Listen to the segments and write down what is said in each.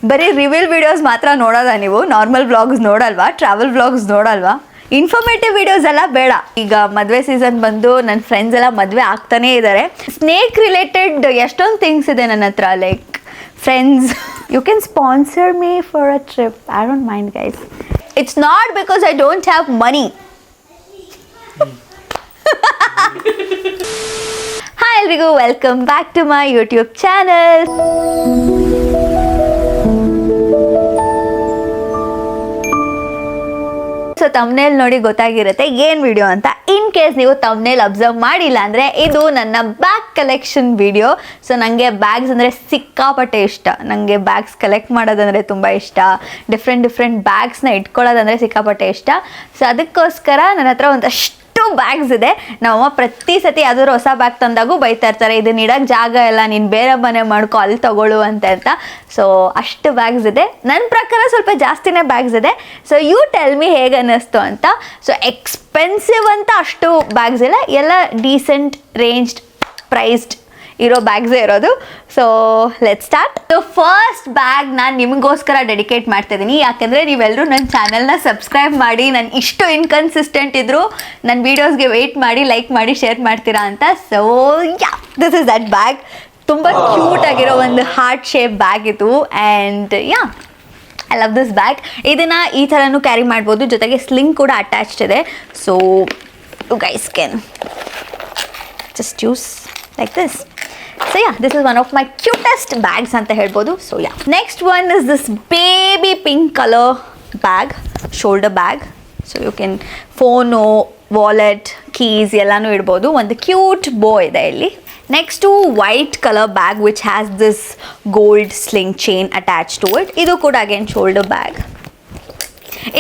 ಬರೀ reveal videos ಮಾತ್ರ ನೋಡೋದಾ ನೀವು? ನಾರ್ಮಲ್ ವ್ಲಾಗ್ಸ್ ನೋಡಲ್ವಾ? ಟ್ರಾವೆಲ್ ವ್ಲಾಗ್ಸ್ ನೋಡಲ್ವಾ? ಇನ್ಫಾರ್ಮೇಟಿವ್ ವಿಡಿಯೋಸ್ ಎಲ್ಲ ಬೇಡ. ಈಗ ಮದುವೆ ಸೀಸನ್ ಬಂದು ನನ್ನ ಫ್ರೆಂಡ್ಸ್ ಎಲ್ಲ ಮದುವೆ ಆಗ್ತಾನೇ ಇದ್ದಾರೆ. ಸ್ನೇಕ್ ರಿಲೇಟೆಡ್ ಎಷ್ಟೊಂದು ಥಿಂಗ್ಸ್ ಇದೆ ನನ್ನ ಹತ್ರ. Like friends, you can sponsor me for a trip. I don't mind guys. It's not because I don't have money. Hi ಎಲ್ರಿಗೂ, welcome back to my YouTube channel. So thumbnail ನೋಡಿ ಗೊತ್ತಾಗಿರುತ್ತೆ ಏನು video ಅಂತ. In case ನೀವು thumbnail observe ಮಾಡಿಲ್ಲ ಅಂದರೆ ಇದು ನನ್ನ ಬ್ಯಾಗ್ ಕಲೆಕ್ಷನ್ ವಿಡಿಯೋ. ಸೊ ನನಗೆ ಬ್ಯಾಗ್ಸ್ ಅಂದರೆ ಸಿಕ್ಕಾಪಟ್ಟೆ ಇಷ್ಟ. ನನಗೆ ಬ್ಯಾಗ್ಸ್ ಕಲೆಕ್ಟ್ ಮಾಡೋದಂದರೆ ತುಂಬ ಇಷ್ಟ. ಡಿಫ್ರೆಂಟ್ ಬ್ಯಾಗ್ಸ್ನ ಇಟ್ಕೊಳ್ಳೋದಂದರೆ ಸಿಕ್ಕಾಪಟ್ಟೆ ಇಷ್ಟ. ಸೊ ಅದಕ್ಕೋಸ್ಕರ ನನ್ನ ಹತ್ರ ಒಂದಷ್ಟು ಬ್ಯಾಗ್ಸ್ ಇದೆ. ನಮ್ಮಮ್ಮ ಪ್ರತಿ ಸತಿ ಯಾವ್ದಾದ್ರು ಹೊಸ ಬ್ಯಾಗ್ ತಂದಾಗೂ ಬೈತಾ ಇರ್ತಾರೆ, ಇದನ್ನ ಇಡಕ್ಕೆ ಜಾಗ ಇಲ್ಲ, ನೀನು ಬೇರೆ ಮನೆ ಮಾಡ್ಕೊ, ಅಲ್ಲಿ ತಗೊಳ್ಳು ಅಂತ. ಸೊ ಅಷ್ಟು ಬ್ಯಾಗ್ಸ್ ಇದೆ. ನನ್ನ ಪ್ರಕಾರ ಸ್ವಲ್ಪ ಜಾಸ್ತಿನೇ ಬ್ಯಾಗ್ಸ್ ಇದೆ. ಸೊ ಯು ಟೆಲ್ ಮಿ ಹೇಗೆ ಅನ್ನಿಸ್ತು ಅಂತ. ಸೊ ಎಕ್ಸ್ಪೆನ್ಸಿವ್ ಅಂತ ಅಷ್ಟು ಬ್ಯಾಗ್ಸ್ ಇಲ್ಲ, ಎಲ್ಲ ಡೀಸೆಂಟ್ ರೇಂಜ್ಡ್ ಪ್ರೈಸ್ಡ್ ಇರೋ ಬ್ಯಾಗ್ಸೇ ಇರೋದು. So let start. So first bag ನಾನು ನಿಮಗೋಸ್ಕರ ಡೆಡಿಕೇಟ್ ಮಾಡ್ತಾ ಇದ್ದೀನಿ. ಯಾಕೆಂದರೆ ನೀವೆಲ್ಲರೂ ನನ್ನ ಚಾನಲ್ನ ಸಬ್ಸ್ಕ್ರೈಬ್ ಮಾಡಿ, ನಾನು ಇಷ್ಟು ಇನ್ಕನ್ಸಿಸ್ಟೆಂಟ್ ಇದ್ದರೂ ನನ್ನ ವೀಡಿಯೋಸ್ಗೆ ವೆಯ್ಟ್ ಮಾಡಿ, ಲೈಕ್ ಮಾಡಿ, ಶೇರ್ ಮಾಡ್ತೀರಾ ಅಂತ. So yeah, this is that bag. ತುಂಬ ಕ್ಯೂಟ್ ಆಗಿರೋ ಒಂದು ಹಾರ್ಟ್ ಶೇಪ್ ಬ್ಯಾಗ್ ಇದು. And yeah, I love this bag. ಇದನ್ನು ಈ ಥರನೂ ಕ್ಯಾರಿ ಮಾಡ್ಬೋದು, ಜೊತೆಗೆ ಸ್ಲಿಂಗ್ ಕೂಡ ಅಟ್ಯಾಚ್ಡ್ ಇದೆ. So you guys can just use like this. So yeah, this is one of my cutest bags anta helbodu. So yeah, next one is this baby pink color bag, shoulder bag. So you can phone, wallet, keys ellanu idbodu. One cute bow ide illi. Next to white color bag which has this gold sling chain attached to it. Idu kuda again shoulder bag.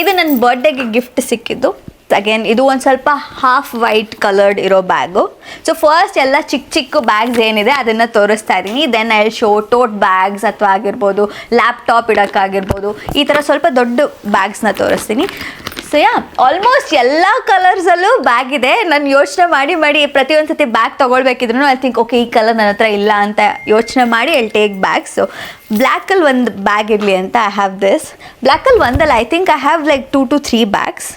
Idu ನನ್ನ ಬರ್ತ್ಡೇಗೆ gift ಸಿಕ್ಕಿದ್ದು. Again ಇದು ಒಂದು ಸ್ವಲ್ಪ half white coloured ಇರೋ bag. So first ಎಲ್ಲ ಚಿಕ್ಕ bags ಏನಿದೆ ಅದನ್ನು ತೋರಿಸ್ತಾ ಇದ್ದೀನಿ. Then I show tote bags ಅಥವಾ ಆಗಿರ್ಬೋದು, ಲ್ಯಾಪ್ಟಾಪ್ ಇಡೋಕ್ಕಾಗಿರ್ಬೋದು, ಈ ಥರ ಸ್ವಲ್ಪ ದೊಡ್ಡ ಬ್ಯಾಗ್ಸ್ನ ತೋರಿಸ್ತೀನಿ. ಸೊ ಯಾ, ಆಲ್ಮೋಸ್ಟ್ ಎಲ್ಲ ಕಲರ್ಸಲ್ಲೂ ಬ್ಯಾಗ್ ಇದೆ. ನಾನು ಯೋಚನೆ ಮಾಡಿ ಪ್ರತಿಯೊಂದು ಸತಿ ಬ್ಯಾಗ್ ತೊಗೊಳ್ಬೇಕಿದ್ರು ಐ ಥಿಂಕ್ ಓಕೆ, ಈ ಕಲರ್ ನನ್ನ ಹತ್ರ ಇಲ್ಲ ಅಂತ ಯೋಚನೆ ಮಾಡಿ ಐ ಟೇಕ್ ಬ್ಯಾಗ್. ಸೊ ಬ್ಲ್ಯಾಕಲ್ಲಿ ಒಂದು ಬ್ಯಾಗ್ ಇರಲಿ ಅಂತ ಐ ಹ್ಯಾವ್ ದಿಸ್. ಬ್ಲ್ಯಾಕಲ್ಲಿ ಒಂದಲ್ಲ, I think I have like 2 to 3 bags.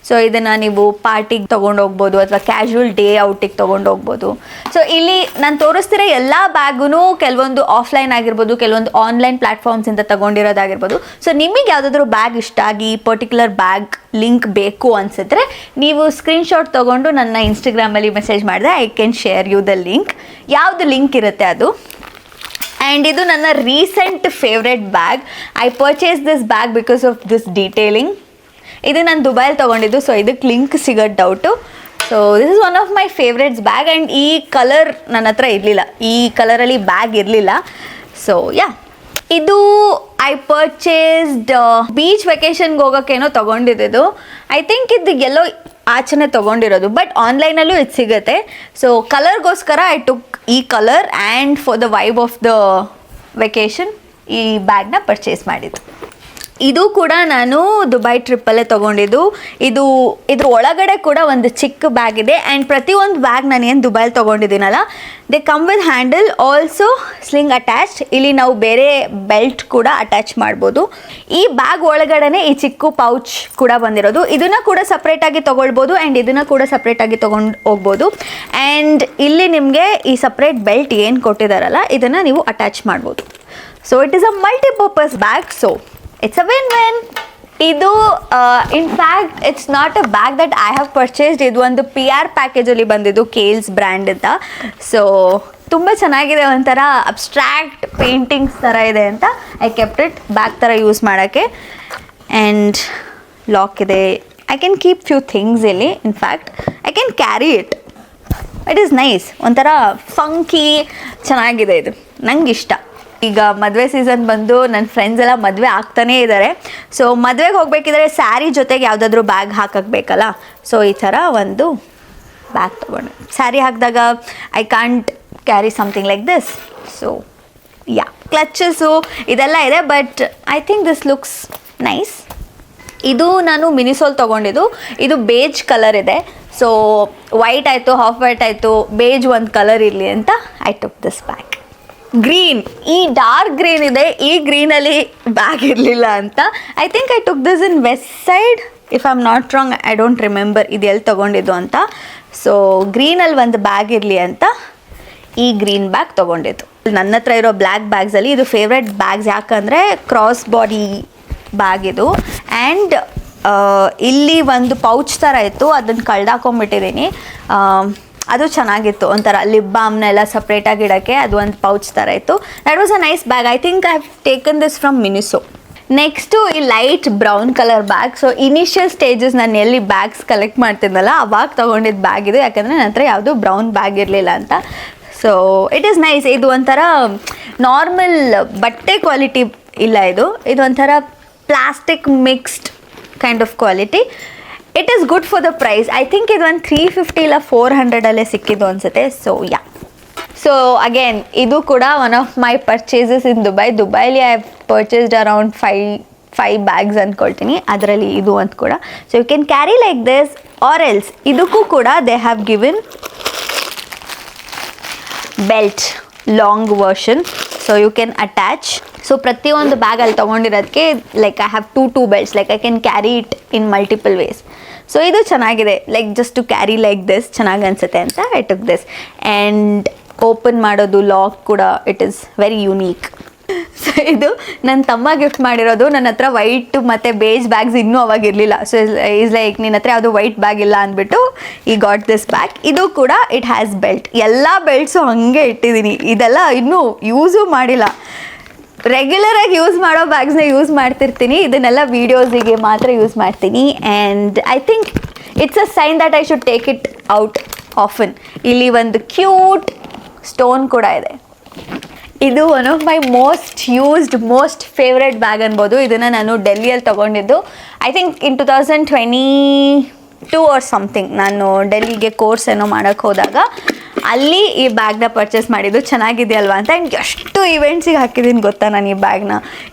So ಇದನ್ನು ನೀವು ಪಾರ್ಟಿಗೆ ತೊಗೊಂಡು ಹೋಗ್ಬೋದು ಅಥವಾ ಕ್ಯಾಶುವಲ್ ಡೇ ಔಟಿಗೆ ತೊಗೊಂಡು ಹೋಗ್ಬೋದು. ಸೊ ಇಲ್ಲಿ ನಾನು ತೋರಿಸ್ತಿರೋ ಎಲ್ಲ ಬ್ಯಾಗೂ ಕೆಲವೊಂದು ಆಫ್ಲೈನ್ ಆಗಿರ್ಬೋದು, ಕೆಲವೊಂದು ಆನ್ಲೈನ್ ಪ್ಲ್ಯಾಟ್ಫಾರ್ಮ್ಸಿಂದ ತೊಗೊಂಡಿರೋದಾಗಿರ್ಬೋದು. ಸೊ ನಿಮಗೆ ಯಾವುದಾದ್ರೂ ಬ್ಯಾಗ್ ಇಷ್ಟ ಆಗಿ ಪರ್ಟಿಕ್ಯುಲರ್ ಬ್ಯಾಗ್ ಲಿಂಕ್ ಬೇಕು ಅನಿಸಿದ್ರೆ ನೀವು ಸ್ಕ್ರೀನ್ಶಾಟ್ ತೊಗೊಂಡು ನನ್ನ ಇನ್ಸ್ಟಾಗ್ರಾಮಲ್ಲಿ ಮೆಸೇಜ್ ಮಾಡಿದ್ರೆ I can share you the link. ಯಾವುದು ಲಿಂಕ್ ಇರುತ್ತೆ ಅದು. ಆ್ಯಂಡ್ ಇದು ನನ್ನ recent favourite bag. I purchase this bag because of this detailing. ಇದು ನಾನು ದುಬೈಲಿ ತೊಗೊಂಡಿದ್ದು. ಸೊ ಇದಕ್ಕೆ ಲಿಂಕ್ ಸಿಗೋದು doubt. So this is one of my favourites bag. And ಈ ಕಲರ್ ನನ್ನ ಹತ್ರ ಇರಲಿಲ್ಲ, ಈ ಕಲರಲ್ಲಿ ಬ್ಯಾಗ್ ಇರಲಿಲ್ಲ. ಸೊ ಯಾ, ಇದು ಐ ಪರ್ಚೇಸ್ಡ್ ಬೀಚ್ ವೆಕೇಷನ್ಗೆ ಹೋಗೋಕ್ಕೇನೋ ತೊಗೊಂಡಿದ್ದು. ಐ ಥಿಂಕ್ ಇದು ಎಲ್ಲೋ ಆಚೆನೇ ತೊಗೊಂಡಿರೋದು, ಬಟ್ ಆನ್ಲೈನಲ್ಲೂ ಇದು ಸಿಗುತ್ತೆ. ಸೊ ಕಲರ್ಗೋಸ್ಕರ ಐ ಟುಕ್ ಈ colour and for the vibe of the vacation ಈ ಬ್ಯಾಗ್ನ ಪರ್ಚೇಸ್ ಮಾಡಿದ್ದು. ಇದು ಕೂಡ ನಾನು ದುಬೈ ಟ್ರಿಪ್ಪಲ್ಲೇ ತೊಗೊಂಡಿದ್ದು. ಇದ್ರ ಒಳಗಡೆ ಕೂಡ ಒಂದು ಚಿಕ್ಕ ಬ್ಯಾಗ್ ಇದೆ. ಆ್ಯಂಡ್ ಪ್ರತಿಯೊಂದು ಬ್ಯಾಗ್ ನಾನು ಏನು ದುಬೈಲಿ ತೊಗೊಂಡಿದ್ದೀನಲ್ಲ, they come with handle, also sling attached. ಇಲ್ಲಿ ನಾವು ಬೇರೆ ಬೆಲ್ಟ್ ಕೂಡ ಅಟ್ಯಾಚ್ ಮಾಡ್ಬೋದು. ಈ ಬ್ಯಾಗ್ ಒಳಗಡೆ ಈ ಚಿಕ್ಕ ಪೌಚ್ ಕೂಡ ಬಂದಿರೋದು. ಇದನ್ನು ಕೂಡ ಸಪ್ರೇಟಾಗಿ ತೊಗೊಳ್ಬೋದು ಆ್ಯಂಡ್ ಇದನ್ನು ಕೂಡ ಸಪ್ರೇಟಾಗಿ ತೊಗೊಂಡು ಹೋಗ್ಬೋದು. ಆ್ಯಂಡ್ ಇಲ್ಲಿ ನಿಮಗೆ ಈ ಸಪ್ರೇಟ್ ಬೆಲ್ಟ್ ಏನು ಕೊಟ್ಟಿದ್ದಾರಲ್ಲ, ಇದನ್ನು ನೀವು ಅಟ್ಯಾಚ್ ಮಾಡ್ಬೋದು. So it is a multipurpose bag. So it's a win win. ಇದು in fact it's not a bag that I have purchased. ಇದು ಒಂದು PR ಪ್ಯಾಕೇಜಲ್ಲಿ ಬಂದಿದ್ದು, ಕೇಲ್ಸ್ ಬ್ರ್ಯಾಂಡ್ ಅಂತ. ಸೊ ತುಂಬ ಚೆನ್ನಾಗಿದೆ, ಒಂಥರ ಅಬ್ಸ್ಟ್ರಾಕ್ಟ್ ಪೇಂಟಿಂಗ್ಸ್ ಥರ ಇದೆ ಅಂತ ಐ ಕೆಪ್ಟ್ ಇಟ್ ಬ್ಯಾಗ್ ಥರ ಯೂಸ್ ಮಾಡೋಕ್ಕೆ. ಆ್ಯಂಡ್ ಲಾಕ್ ಇದೆ. I can keep few things ಇಲ್ಲಿ. In fact I can carry it. It is nice, ಒಂಥರ ಫಂಕಿ ಚೆನ್ನಾಗಿದೆ. ಇದು ನಂಗೆ ಇಷ್ಟ. ಈಗ ಮದುವೆ ಸೀಸನ್ ಬಂದು ನನ್ನ ಫ್ರೆಂಡ್ಸ್ ಎಲ್ಲ ಮದುವೆ ಆಗ್ತಾನೇ ಇದ್ದಾರೆ. ಸೊ ಮದುವೆಗೆ ಹೋಗಬೇಕಿದ್ರೆ ಸ್ಯಾರಿ ಜೊತೆಗೆ ಯಾವುದಾದ್ರೂ ಬ್ಯಾಗ್ ಹಾಕಕ್ಕೆ ಬೇಕಲ್ಲ. ಸೊ ಈ ಥರ ಒಂದು ಬ್ಯಾಗ್ ತೊಗೊಂಡು ಸ್ಯಾರಿ ಹಾಕಿದಾಗ I can't carry something like this. So ya, clutches ಇದೆಲ್ಲ ಇದೆ, but I think this looks nice. ಇದು ನಾನು ಮಿನಿಸೋಲ್ ತೊಗೊಂಡಿದ್ದು. ಇದು ಬೇಜ್ ಕಲರ್ ಇದೆ. ಸೊ ವೈಟ್ ಆಯಿತು, ಹಾಫ್ ವೈಟ್ ಆಯಿತು, ಬೇಜ್ ಒಂದು ಕಲರ್ ಇರಲಿ ಅಂತ I took this bag. Green, ಈ ಡಾರ್ಕ್ ಗ್ರೀನ್ ಇದೆ, ಈ ಗ್ರೀನಲ್ಲಿ ಬ್ಯಾಗ್ ಇರಲಿಲ್ಲ ಅಂತ. I think I took this in Westside, if I am not wrong, I don't remember ಇದು ಎಲ್ಲಿ ತೊಗೊಂಡಿದ್ದು ಅಂತ. ಸೊ ಗ್ರೀನಲ್ಲಿ ಒಂದು ಬ್ಯಾಗ್ ಇರಲಿ ಅಂತ ಈ ಗ್ರೀನ್ ಬ್ಯಾಗ್ ತೊಗೊಂಡಿದ್ದು. ನನ್ನ ಹತ್ರ ಇರೋ ಬ್ಲ್ಯಾಕ್ ಬ್ಯಾಗ್ಸಲ್ಲಿ ಇದು ಫೇವ್ರೆಟ್ ಬ್ಯಾಗ್ಸ್, ಯಾಕಂದರೆ ಕ್ರಾಸ್ ಬಾಡಿ ಬ್ಯಾಗ್ ಇದು. ಆ್ಯಂಡ್ ಇಲ್ಲಿ ಒಂದು ಪೌಚ್ ಥರ ಇತ್ತು, ಅದನ್ನು ಕಳ್ದಾಕೊಂಬಿಟ್ಟಿದ್ದೀನಿ. ಅದು ಚೆನ್ನಾಗಿತ್ತು, ಒಂಥರ ಲಿಪ್ ಬಾಮ್ನೆಲ್ಲ ಸಪ್ರೇಟಾಗಿ ಇಡೋಕ್ಕೆ ಅದು ಒಂದು ಪೌಚ್ ಥರ ಇತ್ತು. That was a nice bag. I think I have taken this from Miniso. Next ಈ light brown colour bag. So initial stages ನಾನು ಎಲ್ಲಿ ಬ್ಯಾಗ್ಸ್ ಕಲೆಕ್ಟ್ ಮಾಡ್ತಿದ್ದಲ್ಲ ಅವಾಗ ತೊಗೊಂಡಿದ್ದು ಬ್ಯಾಗ್ ಇದು, ಯಾಕಂದರೆ ನನ್ನ ಹತ್ರ ಯಾವುದೂ ಬ್ರೌನ್ ಬ್ಯಾಗ್ ಇರಲಿಲ್ಲ ಅಂತ. So it is nice. ಇದು ಒಂಥರ ನಾರ್ಮಲ್ ಬಟ್ಟೆ ಕ್ವಾಲಿಟಿ ಇಲ್ಲ, ಇದು ಒಂಥರ plastic mixed kind of quality. It is good for the price. I think ಇದು ಒಂದು 350 ಇಲ್ಲ 400 ಸಿಕ್ಕಿದ್ದು ಅನಿಸುತ್ತೆ. ಸೊ ಯಾ, ಸೊ ಅಗೇನ್ ಇದು ಕೂಡ one of my purchases in ದುಬೈಲಿ I have purchased around 5 bags ಅಂದ್ಕೊಳ್ತೀನಿ, ಅದರಲ್ಲಿ ಇದು ಅಂತ ಕೂಡ. So you can carry like this or else. ಇದಕ್ಕೂ ಕೂಡ they have given belt, long version, so you can attach. So ಪ್ರತಿಯೊಂದು ಬ್ಯಾಗ್ ಅಲ್ಲಿ ತೊಗೊಂಡಿರೋದಕ್ಕೆ like I have two belts, like I can carry it in multiple ways. So ಇದು ಚೆನ್ನಾಗಿದೆ, like just to carry like this ಚೆನ್ನಾಗಿ ಅನಿಸುತ್ತೆ ಅಂತ I took this. And open ಮಾಡೋದು lock ಕೂಡ it is very unique. So ಇದು ನನ್ನ ತಮ್ಮ ಗಿಫ್ಟ್ ಮಾಡಿರೋದು. ನನ್ನ ಹತ್ರ ವೈಟ್ ಮತ್ತು ಬೇಜ್ ಬ್ಯಾಗ್ಸ್ ಇನ್ನೂ ಅವಾಗ ಇರಲಿಲ್ಲ. ಸೊ ಈಸ್ ಲೈಕ್ ನಿನ್ನ ಹತ್ರ ಯಾವುದು ವೈಟ್ ಬ್ಯಾಗ್ ಇಲ್ಲ ಅಂದ್ಬಿಟ್ಟು ಈ ಗಾಟ್ ದಿಸ್ ಬ್ಯಾಗ್. ಇದು ಕೂಡ ಇಟ್ ಹ್ಯಾಸ್ ಬೆಲ್ಟ್. ಎಲ್ಲ ಬೆಲ್ಟ್ಸು ಹಾಗೆ ಇಟ್ಟಿದ್ದೀನಿ, ಇದೆಲ್ಲ ಇನ್ನೂ ಯೂಸು ಮಾಡಿಲ್ಲ. ರೆಗ್ಯುಲರಾಗಿ ಯೂಸ್ ಮಾಡೋ ಬ್ಯಾಗ್ಸ್ನ ಯೂಸ್ ಮಾಡ್ತಿರ್ತೀನಿ, ಇದನ್ನೆಲ್ಲ ವೀಡಿಯೋಸಿಗೆ ಮಾತ್ರ ಯೂಸ್ ಮಾಡ್ತೀನಿ. And I think it's a sign that I should take it out often. ಇಲ್ಲಿ ಒಂದು ಕ್ಯೂಟ್ ಸ್ಟೋನ್ ಕೂಡ ಇದೆ. ಇದು one of my most favourite bag ಅನ್ಬೋದು. ಇದನ್ನು ನಾನು ಡೆಲ್ಲಿಯಲ್ಲಿ ತೊಗೊಂಡಿದ್ದು I think in 2022 or something. ನಾನು ಡೆಲ್ಲಿಗೆ ಕೋರ್ಸ್ ಏನೋ ಮಾಡೋಕ್ಕೆ ಹೋದಾಗ ಅಲ್ಲಿ ಈ ಬ್ಯಾಗ್ನ ಪರ್ಚೇಸ್ ಮಾಡಿದ್ದು. ಚೆನ್ನಾಗಿದೆ ಅಲ್ವಾ ಅಂತ. ಆ್ಯಂಡ್ ಎಷ್ಟು ಇವೆಂಟ್ಸಿಗೆ ಹಾಕಿದ್ದೀನಿ ಗೊತ್ತಾ ನಾನು ಈ ಬ್ಯಾಗ್ನ.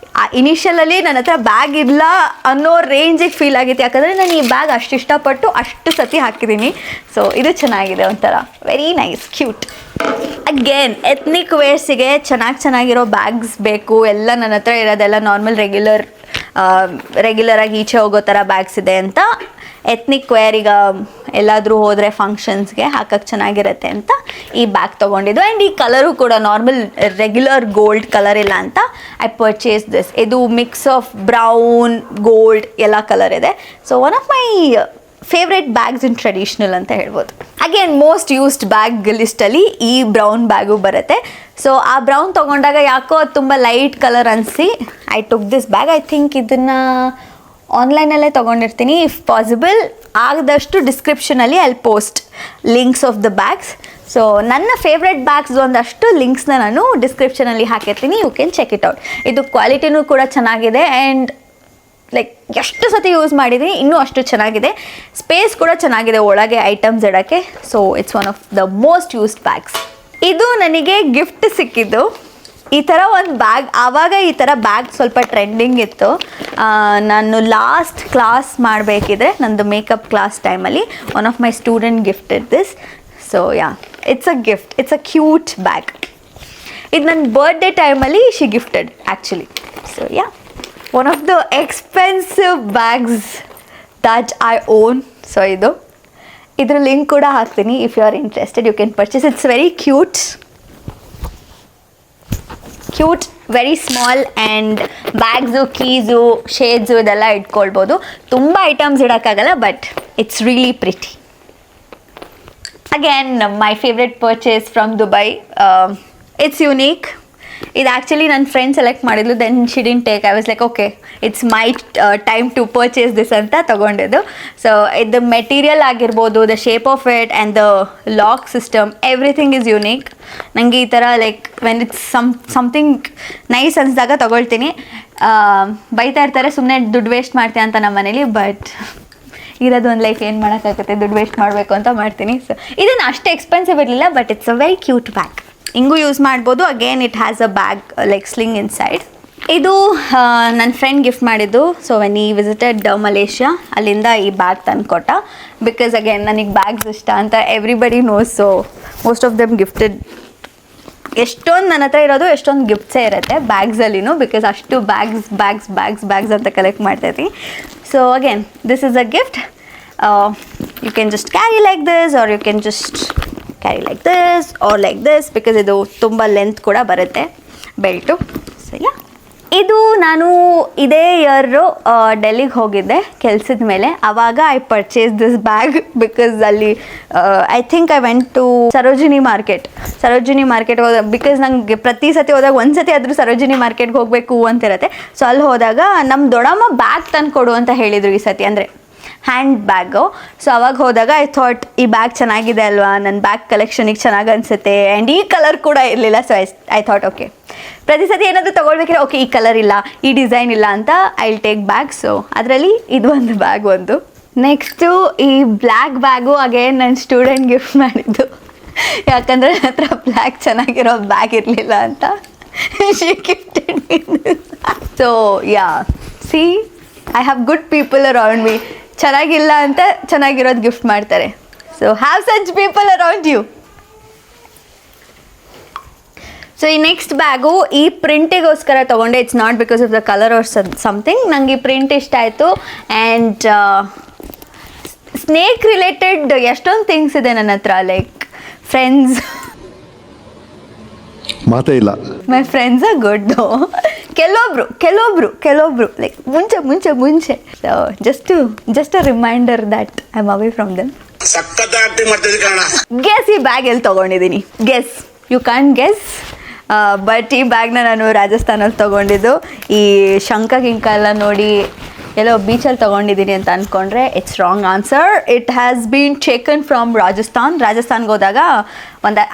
ಇನಿಷಿಯಲಲ್ಲಿ ನನ್ನ ಹತ್ರ ಬ್ಯಾಗ್ ಇಲ್ಲ ಅನ್ನೋ ರೇಂಜಿಗೆ ಫೀಲ್ ಆಗಿತ್ತು, ಯಾಕಂದರೆ ನಾನು ಈ ಬ್ಯಾಗ್ ಅಷ್ಟು ಇಷ್ಟಪಟ್ಟು ಅಷ್ಟು ಸತಿ ಹಾಕಿದ್ದೀನಿ. ಸೊ ಇದು ಚೆನ್ನಾಗಿದೆ, ಒಂಥರ very nice, cute. Again ethnic ವೇರ್ಸಿಗೆ ಚೆನ್ನಾಗಿರೋ ಬ್ಯಾಗ್ಸ್ ಬೇಕು. ಎಲ್ಲ ನನ್ನ ಹತ್ರ ಇರೋದೆಲ್ಲ ನಾರ್ಮಲ್ ರೆಗ್ಯುಲರಾಗಿ ಈಚೆ ಹೋಗೋ ಥರ ಬ್ಯಾಗ್ಸ್ ಇದೆ ಅಂತ. ಎತ್ನಿಕ್ ವೇರ್ ಈಗ ಎಲ್ಲಾದರೂ ಹೋದರೆ ಫಂಕ್ಷನ್ಸ್ಗೆ ಹಾಕಕ್ಕೆ ಚೆನ್ನಾಗಿರುತ್ತೆ ಅಂತ ಈ ಬ್ಯಾಗ್ ತೊಗೊಂಡಿದ್ದು. ಆ್ಯಂಡ್ ಈ ಕಲರು ಕೂಡ ನಾರ್ಮಲ್ ರೆಗ್ಯುಲರ್ ಗೋಲ್ಡ್ ಕಲರ್ ಇಲ್ಲ ಅಂತ ಐ ಪರ್ಚೇಸ್ ದಿಸ್. ಇದು ಮಿಕ್ಸ್ ಆಫ್ ಬ್ರೌನ್ ಗೋಲ್ಡ್ ಎಲ್ಲ ಕಲರ್ ಇದೆ. So one of my favourite bags in traditional ಅಂತ ಹೇಳ್ಬೋದು. ಅಗೇನ್ ಮೋಸ್ಟ್ ಯೂಸ್ಡ್ ಬ್ಯಾಗ್ ಲಿಸ್ಟಲ್ಲಿ ಈ ಬ್ರೌನ್ ಬ್ಯಾಗು ಬರುತ್ತೆ. ಸೊ ಆ ಬ್ರೌನ್ ತೊಗೊಂಡಾಗ ಯಾಕೋ ಅದು ತುಂಬ ಲೈಟ್ ಕಲರ್ ಅನಿಸಿ I took this bag. I think ಇದನ್ನು ಆನ್ಲೈನಲ್ಲೇ ತೊಗೊಂಡಿರ್ತೀನಿ. ಇಫ್ ಪಾಸಿಬಲ್ ಆದಷ್ಟು ಡಿಸ್ಕ್ರಿಪ್ಷನಲ್ಲಿ ಅಲ್ಲಿ post links of the bags. So ನನ್ನ ಫೇವ್ರೆಟ್ ಬ್ಯಾಗ್ಸ್ ಒಂದಷ್ಟು ಲಿಂಕ್ಸ್ನ ನಾನು ಡಿಸ್ಕ್ರಿಪ್ಷನಲ್ಲಿ ಹಾಕಿರ್ತೀನಿ, you can check it out. ಇದು ಕ್ವಾಲಿಟಿನೂ ಕೂಡ ಚೆನ್ನಾಗಿದೆ ಆ್ಯಂಡ್ ಲೈಕ್ ಎಷ್ಟು ಸತಿ ಯೂಸ್ ಮಾಡಿದ್ದೀನಿ ಇನ್ನೂ ಅಷ್ಟು ಚೆನ್ನಾಗಿದೆ. ಸ್ಪೇಸ್ ಕೂಡ ಚೆನ್ನಾಗಿದೆ ಒಳಗೆ ಐಟಮ್ಸ್ ಇಡೋಕ್ಕೆ. So it's one of the most used bags. ಇದು ನನಗೆ ಗಿಫ್ಟ್ ಸಿಕ್ಕಿದ್ದು ಈ ಥರ ಒಂದು ಬ್ಯಾಗ್. ಆವಾಗ ಈ ಥರ ಬ್ಯಾಗ್ ಸ್ವಲ್ಪ ಟ್ರೆಂಡಿಂಗ್ ಇತ್ತು. ನಾನು ಲಾಸ್ಟ್ ಕ್ಲಾಸ್ ಮಾಡಬೇಕಿದ್ರೆ ನಂದು ಮೇಕಪ್ ಕ್ಲಾಸ್ ಟೈಮಲ್ಲಿ one of my student gifted this. So ya, it's a gift, it's a cute bag. ಇದು ನನ್ನ ಬರ್ಡೇ ಟೈಮಲ್ಲಿ she gifted actually. So yeah, one of the expensive bags that I own. So ಇದ್ರ link ಕೂಡ ಹಾಕ್ತೀನಿ. If you are interested you can purchase. It's very cute, very small. And bags, keys, shades ಇದೆಲ್ಲ ಇಟ್ಕೊಳ್ಬೋದು. ತುಂಬ items ಇಡೋಕ್ಕಾಗಲ್ಲ, but it's really pretty. Again my favourite purchase from Dubai. It's unique. ಇದು actually ನನ್ನ friend select ಮಾಡಿದ್ಲು, then she didn't take. I was like okay it's my time to purchase this ಅಂತ ತೊಗೊಂಡಿದ್ದು. So ಇದು material ಆಗಿರ್ಬೋದು, the shape of it and the lock system, everything is unique. ನನಗೆ ಈ ಥರ like when it's something nice ಅನಿಸಿದಾಗ ತೊಗೊಳ್ತೀನಿ. ಬೈತಾ ಇರ್ತಾರೆ ಸುಮ್ಮನೆ ದುಡ್ಡು ವೇಸ್ಟ್ ಮಾಡ್ತೀನಿ ಅಂತ ನಮ್ಮ ಮನೇಲಿ, ಬಟ್ ಇರೋದು ಒಂದು ಲೈಫ್ ಏನು ಮಾಡೋಕ್ಕಾಗುತ್ತೆ, ದುಡ್ಡು ವೇಸ್ಟ್ ಮಾಡಬೇಕು ಅಂತ ಮಾಡ್ತೀನಿ. ಸೊ ಇದನ್ನು ಅಷ್ಟು ಎಕ್ಸ್ಪೆನ್ಸಿವ್ ಇರಲಿಲ್ಲ, but it's a very cute bag. ಹಿಂಗೂ ಯೂಸ್ ಮಾಡ್ಬೋದು. Again it has a bag like sling inside. ಇದು ನನ್ನ ಫ್ರೆಂಡ್ ಗಿಫ್ಟ್ ಮಾಡಿದ್ದು. So when we visited Malaysia, ಅಲ್ಲಿಂದ ಈ ಬ್ಯಾಗ್ ತಂದುಕೊಟ್ಟ. ಬಿಕಾಸ್ ಅಗೇನ್ ನನಗೆ ಬ್ಯಾಗ್ಸ್ ಇಷ್ಟ ಅಂತ everybody knows. So most of them gifted ಎಷ್ಟೊಂದು ನನ್ನ ಹತ್ರ ಇರೋದು ಎಷ್ಟೊಂದು ಗಿಫ್ಟ್ಸೇ ಇರುತ್ತೆ ಬ್ಯಾಗ್ಸಲ್ಲಿನೂ, ಬಿಕಾಸ್ ಅಷ್ಟು ಬ್ಯಾಗ್ಸ್ ಅಂತ ಕಲೆಕ್ಟ್ ಮಾಡ್ತಾಯಿದ್ದೀನಿ. So again this is a gift. You can just carry like this or you can just carry like this or like this, because ಇದು ತುಂಬ ಲೆಂತ್ ಕೂಡ ಬರುತ್ತೆ ಬೆಲ್ಟು. ಸೊ ಯಾ, ಇದು ನಾನು ಇದೇ ಇಯರು ಡೆಲ್ಲಿಗೆ ಹೋಗಿದ್ದೆ ಕೆಲಸದ ಮೇಲೆ. ಆವಾಗ I purchase this bag because ಅಲ್ಲಿ I think I went to Sarojini market ಹೋದ, ಬಿಕಾಸ್ ನಂಗೆ ಪ್ರತಿ ಸತಿ ಹೋದಾಗ ಒಂದು ಸತಿ ಆದರೂ ಸರೋಜಿನಿ ಮಾರ್ಕೆಟ್ಗೆ ಹೋಗಬೇಕು ಅಂತಿರುತ್ತೆ. ಸೊ ಅಲ್ಲಿ ಹೋದಾಗ ನಮ್ಮ ದೊಡ್ಡಮ್ಮ ಬ್ಯಾಗ್ ತಂದು ಕೊಡು ಅಂತ ಹೇಳಿದರು ಈ ಸತಿ, ಅಂದರೆ ಹ್ಯಾಂಡ್ ಬ್ಯಾಗು. ಸೊ ಅವಾಗ ಹೋದಾಗ ಐ ಥಾಟ್ ಈ ಬ್ಯಾಗ್ ಚೆನ್ನಾಗಿದೆ ಅಲ್ವಾ, ನನ್ನ ಬ್ಯಾಗ್ ಕಲೆಕ್ಷನಿಗೆ ಚೆನ್ನಾಗಿ ಅನಿಸುತ್ತೆ. ಆ್ಯಂಡ್ ಈ ಕಲರ್ ಕೂಡ ಇರಲಿಲ್ಲ. ಸೊ ಐ ಥಾಟ್ ಓಕೆ, ಪ್ರತಿ ಸತಿ ಏನಾದರೂ ತೊಗೊಳ್ಬೇಕಿದ್ರೆ ಓಕೆ ಈ ಕಲರ್ ಇಲ್ಲ, ಈ ಡಿಸೈನ್ ಇಲ್ಲ ಅಂತ I will take bag. So ಅದರಲ್ಲಿ ಇದು ಒಂದು ಬ್ಯಾಗ್ ಒಂದು. ನೆಕ್ಸ್ಟು ಈ ಬ್ಲ್ಯಾಕ್ ಬ್ಯಾಗು ಅಗೇನ್ ನನ್ನ ಸ್ಟೂಡೆಂಟ್ ಗಿಫ್ಟ್ ಮಾಡಿದ್ದು, ಯಾಕಂದರೆ ನನ್ನ ಹತ್ರ ಬ್ಲ್ಯಾಕ್ ಚೆನ್ನಾಗಿರೋ ಬ್ಯಾಗ್ ಇರಲಿಲ್ಲ ಅಂತ. She gifted me. So ya, see I have good people around me. ಚೆನ್ನಾಗಿಲ್ಲ ಅಂತ ಚೆನ್ನಾಗಿರೋದು ಗಿಫ್ಟ್ ಮಾಡ್ತಾರೆ. So have such people around you. So ಈ ನೆಕ್ಸ್ಟ್ ಬ್ಯಾಗು ಈ ಪ್ರಿಂಟಿಗೋಸ್ಕರ ತೊಗೊಂಡೆ. It's not because of the colour or something. ನಂಗೆ ಈ ಪ್ರಿಂಟ್ ಇಷ್ಟ ಆಯಿತು. ಆ್ಯಂಡ್ ಸ್ನೇಕ್ ರಿಲೇಟೆಡ್ ಎಷ್ಟೊಂದು ಥಿಂಗ್ಸ್ ಇದೆ ನನ್ನ ಹತ್ರ, ಲೈಕ್ ಫ್ರೆಂಡ್ಸ್. ಮಾತೇ ಇಲ್ಲ. My friends are good. ಕೆಲವೊಬ್ರು ಲೈಕ್ ಮುಂಚೆ. So just a reminder that I am away from them. Guess ಈ ಬ್ಯಾಗ್ ಎಲ್ಲಿ ತೊಗೊಂಡಿದ್ದೀನಿ? Guess, you can guess. But ಈ ಬ್ಯಾಗ್ನ ನಾನು ರಾಜಸ್ಥಾನಲ್ಲಿ ತೊಗೊಂಡಿದ್ದು. ಈ ಶಂಖ ಗಿಂಕ ಎಲ್ಲ ನೋಡಿ ಎಲ್ಲೋ ಬೀಚಲ್ಲಿ ತೊಗೊಂಡಿದ್ದೀನಿ ಅಂತ ಅಂದ್ಕೊಂಡ್ರೆ it's wrong answer. It has been taken from ರಾಜಸ್ಥಾನ್ಗೆ ಹೋದಾಗ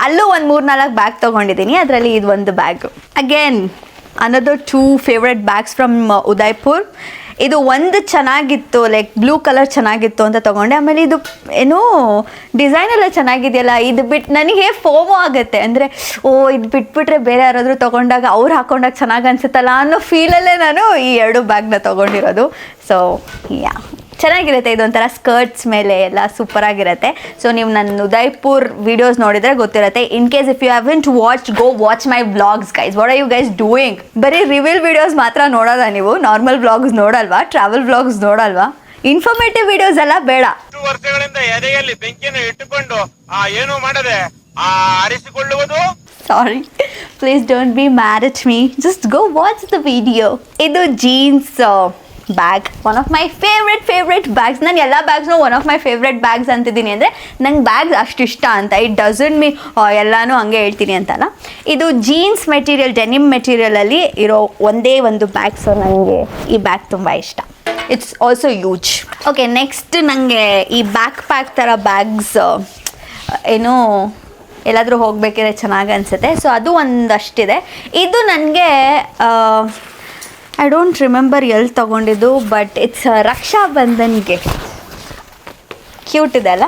ಅಲ್ಲೂ ಒಂದು 3-4 ಬ್ಯಾಗ್ ತೊಗೊಂಡಿದ್ದೀನಿ. ಅದರಲ್ಲಿ ಇದು ಒಂದು bag. Again another 2 favourite bags from Udaipur. ಇದು ಒಂದು ಚೆನ್ನಾಗಿತ್ತು, ಲೈಕ್ ಬ್ಲೂ ಕಲರ್ ಚೆನ್ನಾಗಿತ್ತು ಅಂತ ತೊಗೊಂಡೆ. ಆಮೇಲೆ ಇದು ಏನೋ ಡಿಸೈನ್ ಎಲ್ಲ ಚೆನ್ನಾಗಿದೆಯಲ್ಲ, ಇದು ಬಿಟ್ಟು ನನಗೆ ಫೋಮೋ ಆಗುತ್ತೆ. ಅಂದರೆ ಇದು ಬಿಟ್ಬಿಟ್ರೆ ಬೇರೆ ಯಾರಾದರೂ ತೊಗೊಂಡಾಗ ಅವ್ರು ಹಾಕೊಂಡಾಗ ಚೆನ್ನಾಗಿ ಅನಿಸುತ್ತಲ್ಲ ಅನ್ನೋ ಫೀಲಲ್ಲೇ ನಾನು ಈ 2 ಬ್ಯಾಗ್ನ ತೊಗೊಂಡಿರೋದು. ಸೊ ಯಾ, ಚೆನ್ನಾಗಿರುತ್ತೆ. ಇದೊಂಥರ ಸ್ಕರ್ಟ್ಸ್ ಮೇಲೆ ಎಲ್ಲ ಸೂಪರಾಗಿರುತ್ತೆ. ಸೊ ನೀವು ನನ್ನ ಉದಯ್ಪುರ್ ವೀಡಿಯೋಸ್ ನೋಡಿದರೆ ಗೊತ್ತಿರುತ್ತೆ. In case if you haven't watch, go watch my vlogs guys. What are you guys doing? ಬರೀ ರಿವೀಲ್ ವೀಡಿಯೋಸ್ ಮಾತ್ರ ನೋಡೋದಾ ನೀವು? ನಾರ್ಮಲ್ ವ್ಲಾಗ್ಸ್ ನೋಡಲ್ವಾ? ಟ್ರಾವೆಲ್ ವ್ಲಾಗ್ಸ್ ನೋಡಲ್ವಾ? ಇನ್ಫಾರ್ಮೇಟಿವ್ ವೀಡಿಯೋಸ್ ಎಲ್ಲ ಬೇಡ. ವರ್ಷಗಳಿಂದ ಎದೆಯಲ್ಲಿ ಬೆಂಕಿಯನ್ನು ಇಟ್ಟುಕೊಂಡು ಏನು ಮಾಡದೆ ಆರಿಸಿಕೊಳ್ಳುವುದು. Sorry, please don't be mad at me. Just go watch the video. ಇದು jeans bag, one of my favourite bags. ನಾನು ಎಲ್ಲ ಬ್ಯಾಗ್ಸ್ನೂ one of my favourite bags ಅಂತಿದ್ದೀನಿ ಅಂದರೆ ನಂಗೆ ಬ್ಯಾಗ್ಸ್ ಅಷ್ಟು ಇಷ್ಟ ಅಂತ. ಇಟ್ ಡಸಂಟ್ ಮೀ ಎಲ್ಲನೂ ಹಂಗೆ ಹೇಳ್ತೀನಿ ಅಂತಲ್ಲ. ಇದು ಜೀನ್ಸ್ ಮೆಟೀರಿಯಲ್, ಡೆನಿಮ್ ಮೆಟೀರಿಯಲಲ್ಲಿ ಇರೋ ಒಂದೇ ಒಂದು ಬ್ಯಾಗ್. ಸೊ ನನಗೆ ಈ ಬ್ಯಾಗ್ ತುಂಬ ಇಷ್ಟ. It's also use. Okay, next ನನಗೆ ಈ ಬ್ಯಾಕ್ ಪ್ಯಾಕ್ ಥರ ಬ್ಯಾಗ್ಸ್ ಏನೋ ಎಲ್ಲಾದರೂ ಹೋಗಬೇಕಿದ್ರೆ ಚೆನ್ನಾಗಿ ಅನಿಸುತ್ತೆ. ಸೊ ಅದು ಒಂದಷ್ಟಿದೆ. ಇದು ನನಗೆ ಐ ಡೋಂಟ್ ರಿಮೆಂಬರ್ ಎಲ್ಲಿ ತೊಗೊಂಡಿದ್ದು, ಬಟ್ ಇಟ್ಸ್ ರಕ್ಷಾಬಂಧನ್ಗೆ. ಕ್ಯೂಟ್ ಇದೆ ಅಲ್ಲ?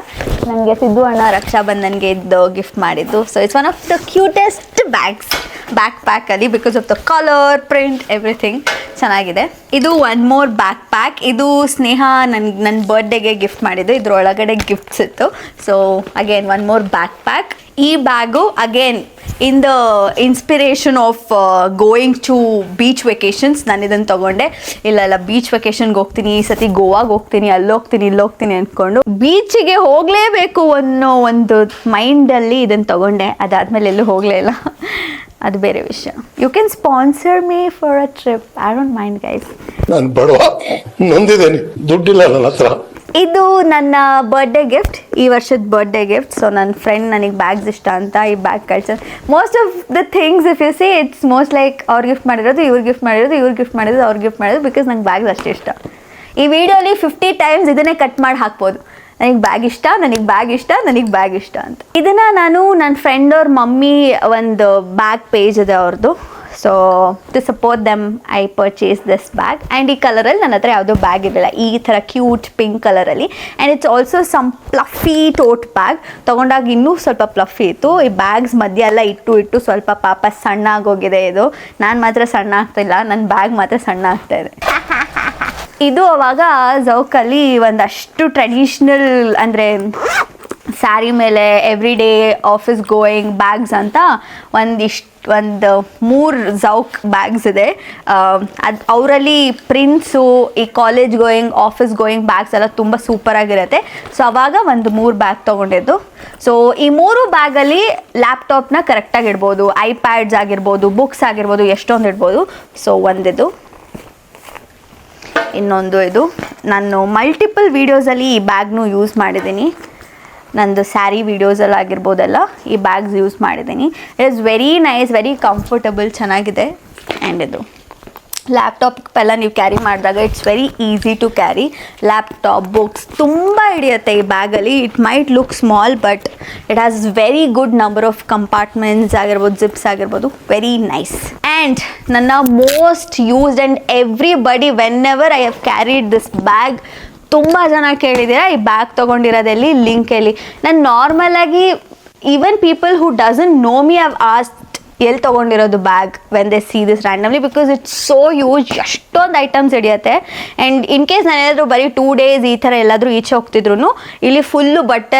ನನಗೆ ಸಿದ್ದು ಅಣ್ಣ ರಕ್ಷಾಬಂಧನ್ಗೆ ಇದ್ದು ಗಿಫ್ಟ್ ಮಾಡಿದ್ದು. So it's one of the cutest bags back ಪ್ಯಾಕಲ್ಲಿ, because of the colour, print, everything ಚೆನ್ನಾಗಿದೆ. ಇದು ಒನ್ ಮೋರ್ ಬ್ಯಾಕ್ ಪ್ಯಾಕ್. ಇದು ಸ್ನೇಹ ನನ್ನ ಬರ್ಡೇಗೆ ಗಿಫ್ಟ್ ಮಾಡಿದ್ದು. ಇದ್ರೊಳಗಡೆ ಗಿಫ್ಟ್ಸ್ ಇತ್ತು. So again one more backpack. ಈ bag again in the inspiration of going to beach vacations ನಾನು ಇದನ್ನು ತೊಗೊಂಡೆ. ಇಲ್ಲ ಬೀಚ್ ವೆಕೇಷನ್ಗೆ ಹೋಗ್ತೀನಿ, ಈ ಸತಿ ಗೋವಾಗೆ ಹೋಗ್ತೀನಿ, ಅಲ್ಲೋಗ್ತೀನಿ ಇಲ್ಲೋಗ್ತೀನಿ ಅಂದ್ಕೊಂಡು ಬೀಚಿಗೆ ಹೋಗಲೇಬೇಕು ಅನ್ನೋ ಒಂದು ಮೈಂಡಲ್ಲಿ ಇದನ್ನು ತೊಗೊಂಡೆ. ಅದಾದಮೇಲೆ ಎಲ್ಲೂ ಹೋಗಲೇ ಇಲ್ಲ, ಅದು ಬೇರೆ ವಿಷಯ. You can sponsor me for a trip, I don't mind guys. ನಾನು ಬಡವ, ನೊಂದಿದ್ದೇನೆ, ದುಡ್ಡಿಲ್ಲ ನನ್ನ ಹತ್ರ. ಇದು ನನ್ನ ಬರ್ಡೇ ಗಿಫ್ಟ್, ಈ ವರ್ಷದ ಬರ್ಡೇ ಗಿಫ್ಟ್. ಸೊ ನನ್ನ ಫ್ರೆಂಡ್ ನನಗೆ ಬ್ಯಾಗ್ಸ್ ಇಷ್ಟ ಅಂತ ಈ ಬ್ಯಾಗ್ ಕಳ್ಸೋದು. Most of the things if U C it's most like ಅವ್ರು ಗಿಫ್ಟ್ ಮಾಡಿರೋದು, ಇವ್ರು ಗಿಫ್ಟ್ ಮಾಡಿರೋದು, ಇವ್ರು ಗಿಫ್ಟ್ ಮಾಡಿರೋದು, ಅವ್ರು ಗಿಫ್ಟ್ ಮಾಡಿರೋದು, ಬಿಕಾಸ್ ನಂಗೆ ಬ್ಯಾಗ್ಸ್ ಅಷ್ಟೇ ಇಷ್ಟ. ಈ ವಿಡಿಯೋಲಿ 50 ಟೈಮ್ಸ್ ಇದನ್ನೇ ಕಟ್ ಮಾಡಿ ಹಾಕ್ಬೋದು. ನನಗೆ ಬ್ಯಾಗ್ ಇಷ್ಟ, ನನಗೆ ಬ್ಯಾಗ್ ಇಷ್ಟ, ನನಗೆ ಬ್ಯಾಗ್ ಇಷ್ಟ ಅಂತ. ಇದನ್ನು ನಾನು ನನ್ನ ಫ್ರೆಂಡ್ ಅವ್ರ ಮಮ್ಮಿ ಒಂದು ಬ್ಯಾಗ್ ಪೇಜ್ ಇದೆ ಅವ್ರದ್ದು. So to support them I purchase this bag. And ಈ ಕಲರಲ್ಲಿ ನನ್ನ ಹತ್ರ ಯಾವುದೋ ಬ್ಯಾಗ್ ಇರಲಿಲ್ಲ, ಈ ಥರ ಕ್ಯೂಟ್ ಪಿಂಕ್ ಕಲರಲ್ಲಿ. And it's also some fluffy tote bag. ತೊಗೊಂಡಾಗ ಇನ್ನೂ ಸ್ವಲ್ಪ ಪ್ಲಫಿ ಇತ್ತು. ಈ ಬ್ಯಾಗ್ಸ್ ಮಧ್ಯೆ ಎಲ್ಲ ಇಟ್ಟು ಸ್ವಲ್ಪ ಪಾಪ ಸಣ್ಣ ಆಗೋಗಿದೆ ಇದು. ನಾನು ಮಾತ್ರ ಸಣ್ಣ ಆಗ್ತಾಯಿಲ್ಲ, ನನ್ನ ಬ್ಯಾಗ್ ಮಾತ್ರ ಸಣ್ಣ ಆಗ್ತಾಯಿದೆ. ಇದು ಅವಾಗ ಜೌಕಲ್ಲಿ ಒಂದಷ್ಟು ಟ್ರೆಡಿಷ್ನಲ್ ಅಂದರೆ ಸ್ಯಾರಿ ಮೇಲೆ every day office going bags ಅಂತ ಒಂದು 3 ಜೌಕ್ ಬ್ಯಾಗ್ಸ್ ಇದೆ. ಅದು ಅವರಲ್ಲಿ ಪ್ರಿಂಟ್ಸು, ಈ college going office going bags ಎಲ್ಲ ತುಂಬ ಸೂಪರಾಗಿರುತ್ತೆ. ಸೊ ಅವಾಗ ಒಂದು 3 ಬ್ಯಾಗ್ ತೊಗೊಂಡಿದ್ದು. ಸೊ ಈ 3 ಬ್ಯಾಗಲ್ಲಿ ಲ್ಯಾಪ್ಟಾಪ್ನ ಕರೆಕ್ಟಾಗಿ ಇಡ್ಬೋದು, ಐಪ್ಯಾಡ್ಸ್ ಆಗಿರ್ಬೋದು, ಬುಕ್ಸ್ ಆಗಿರ್ಬೋದು, ಎಷ್ಟೊಂದು ಇಡ್ಬೋದು. ಸೊ ಒಂದಿದು, ಇನ್ನೊಂದು ಇದು. ನಾನು ಮಲ್ಟಿಪಲ್ ವೀಡಿಯೋಸಲ್ಲಿ ಈ ಬ್ಯಾಗ್ನು ಯೂಸ್ ಮಾಡಿದ್ದೀನಿ. ನಂದು ಸ್ಯಾರಿ ವೀಡಿಯೋಸಲ್ಲಿ ಆಗಿರ್ಬೋದಲ್ಲ ಈ ಬ್ಯಾಗ್ಸ್ ಯೂಸ್ ಮಾಡಿದ್ದೀನಿ. It is very nice, very comfortable, ಚೆನ್ನಾಗಿದೆ. ಆ್ಯಂಡ್ ಇದು ಲ್ಯಾಪ್ಟಾಪ್ಗೆಲ್ಲ ನೀವು ಕ್ಯಾರಿ ಮಾಡಿದಾಗ it's very easy to carry. Laptop, books ತುಂಬ ಹಿಡಿಯುತ್ತೆ ಈ ಬ್ಯಾಗಲ್ಲಿ. It might look small but it has very good number of compartments ಆಗಿರ್ಬೋದು, ಜಿಪ್ಸ್ ಆಗಿರ್ಬೋದು, ವೆರಿ ನೈಸ್. ಆ್ಯಂಡ್ ನನ್ನ most used and everybody whenever I have carried this bag, ತುಂಬ ಜನ ಕೇಳಿದ್ದೀರಾ ಈ ಬ್ಯಾಗ್ ತೊಗೊಂಡಿರೋದಲ್ಲಿ ಲಿಂಕಲ್ಲಿ. ನಾನು ನಾರ್ಮಲಾಗಿ even people who doesn't know me have asked ಎಲ್ಲಿ ತೊಗೊಂಡಿರೋದು bag when they see this randomly, because it's so use. ಎಷ್ಟೊಂದು ಐಟಮ್ಸ್ ಹಿಡಿಯುತ್ತೆ. ಆ್ಯಂಡ್ ಇನ್ ಕೇಸ್ ನಾನು ಏನಾದರೂ ಬರೀ 2 ಡೇಸ್ ಈ ಥರ ಎಲ್ಲಾದರೂ ಈಚೆ ಹೋಗ್ತಿದ್ರು ಇಲ್ಲಿ ಫುಲ್ಲು ಬಟ್ಟೆ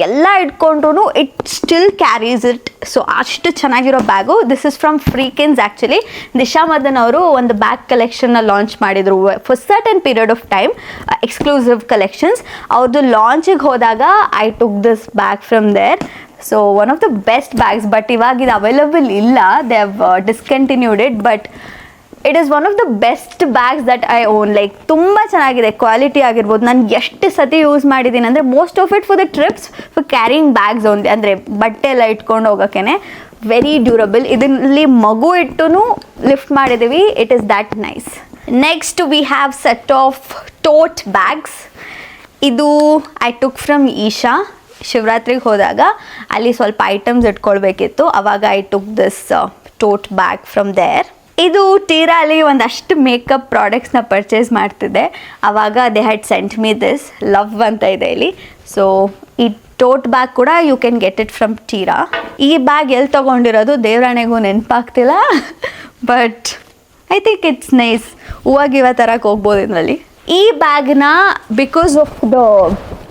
ಎಲ್ಲ ಇಟ್ಕೊಂಡ್ರು it still carries it. So ಅಷ್ಟು ಚೆನ್ನಾಗಿರೋ bag. This is from Freakins. Actually Disha Madan ಅವರು ಒಂದು ಬ್ಯಾಗ್ ಕಲೆಕ್ಷನ್ನ ಲಾಂಚ್ ಮಾಡಿದರು for certain period of time, exclusive collections. ಅವ್ರದ್ದು ಲಾಂಚಿಗೆ ಹೋದಾಗ I took this bag from there. So one of the best bags. But ಇವಾಗ ಇದು ಅವೈಲಬಲ್ ಇಲ್ಲ, they have discontinued it. But it is one of the best bags that I own. Like ತುಂಬ ಚೆನ್ನಾಗಿದೆ, quality ಆಗಿರ್ಬೋದು. ನಾನು ಎಷ್ಟು ಸತಿ use ಮಾಡಿದ್ದೀನಿ ಅಂದರೆ most of it for the trips, for carrying bags only, ಅಂದರೆ ಬಟ್ಟೆ ಎಲ್ಲ ಇಟ್ಕೊಂಡು ಹೋಗೋಕ್ಕೇ. Very durable. ಇದರಲ್ಲಿ ಮಗು ಇಟ್ಟು ಲಿಫ್ಟ್ ಮಾಡಿದ್ದೀವಿ. It is that nice. Next we have set of tote bags. ಇದು ಐ ಟುಕ್ ಫ್ರಮ್ ಈಶಾ. ಶಿವರಾತ್ರಿಗೆ ಹೋದಾಗ ಅಲ್ಲಿ ಸ್ವಲ್ಪ ಐಟಮ್ಸ್ ಇಟ್ಕೊಳ್ಬೇಕಿತ್ತು, ಅವಾಗ I took this tote bag from there. ಇದು ಟೀರಾಲಿ ಒಂದಷ್ಟು ಮೇಕಪ್ ಪ್ರಾಡಕ್ಟ್ಸ್ನ ಪರ್ಚೇಸ್ ಮಾಡ್ತಿದ್ದೆ, ಆವಾಗ they had sent me this love ಅಂತ ಇದೆ ಇಲ್ಲಿ. ಸೊ ಈ ಟೋಟ್ ಬ್ಯಾಗ್ ಕೂಡ you can get it from Tira. ಈ ಬ್ಯಾಗ್ ಎಲ್ಲಿ ತೊಗೊಂಡಿರೋದು ದೇವರಾಣೆಗೂ ನೆನಪಾಗ್ತಿಲ್ಲ, but I think it's nice. ಹೂವಾಗಿವ ತರಕ್ಕೆ ಹೋಗ್ಬೋದು ಇದರಲ್ಲಿ. ಈ ಬ್ಯಾಗ್ನ because of the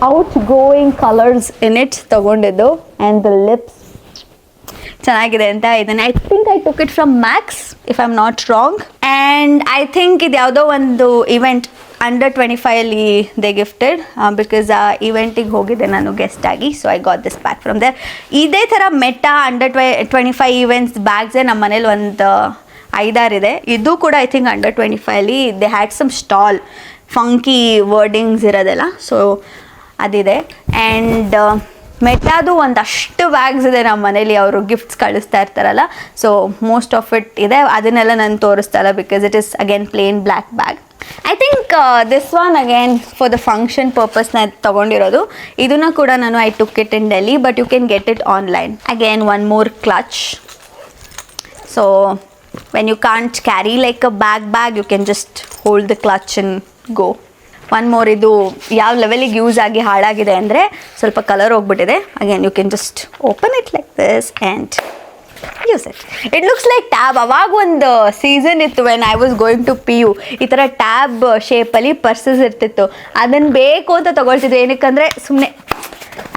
outgoing colours in it ತೊಗೊಂಡಿದ್ದು. ಆ್ಯಂಡ್ ದ ಲಿಪ್ಸ್ ಚೆನ್ನಾಗಿದೆ ಅಂತ ಇದನ್ನು I think I took it from Max if I am not wrong. And I think ಇದು ಯಾವುದೋ ಒಂದು event under 25 they gifted, because ಆ ಇವೆಂಟಿಗೆ ಹೋಗಿದ್ದೆ ನಾನು ಗೆಸ್ಟ್ ಆಗಿ. So I got this bag from there. ಇದೇ ಥರ ಮೆಟಾ ಅಂಡರ್ 25 ಈವೆಂಟ್ಸ್ ಬ್ಯಾಗ್ಸೇ ನಮ್ಮ ಮನೇಲಿ ಒಂದು 5-6 ಇದೆ. ಇದು ಕೂಡ I think under 25 they had some stall, funky wordings ಇರೋದೆಲ್ಲ. ಸೊ ಅದಿದೆ. ಆ್ಯಂಡ್ ಮೆಟಾದು ಒಂದಷ್ಟು ಬ್ಯಾಗ್ಸ್ ಇದೆ ನಮ್ಮ ಮನೇಲಿ, ಅವರು ಗಿಫ್ಟ್ಸ್ ಕಳಿಸ್ತಾ ಇರ್ತಾರಲ್ಲ. ಸೊ ಮೋಸ್ಟ್ ಆಫ್ ಇಟ್ ಇದೆ. ಅದನ್ನೆಲ್ಲ ನಾನು ತೋರಿಸ್ತಾ ಇಲ್ಲ because it is again plain black bag. I think this one again for the function ಪರ್ಪಸ್ನ ತೊಗೊಂಡಿರೋದು. ಇದನ್ನು ಕೂಡ ನಾನು I took it in Delhi, but you can get it online. Again one more clutch. So when you can't carry like a bag, you can just hold the clutch and go. One more. ಇದು ಯಾವ ಲೆವೆಲಿಗೆ use ಆಗಿ ಹಾಳಾಗಿದೆ ಅಂದರೆ ಸ್ವಲ್ಪ colour ಹೋಗ್ಬಿಟ್ಟಿದೆ. Again you can just open it like this and use it. It looks like tab. ಅವಾಗ ಒಂದು season ಇತ್ತು when I was going to PU, ಈ ಥರ ಟ್ಯಾಬ್ ಶೇಪಲ್ಲಿ ಪರ್ಸಸ್ ಇರ್ತಿತ್ತು. ಅದನ್ನು ಬೇಕು ಅಂತ ತೊಗೊಳ್ತಿದ್ದೆ. ಏನಕ್ಕಂದರೆ ಸುಮ್ಮನೆ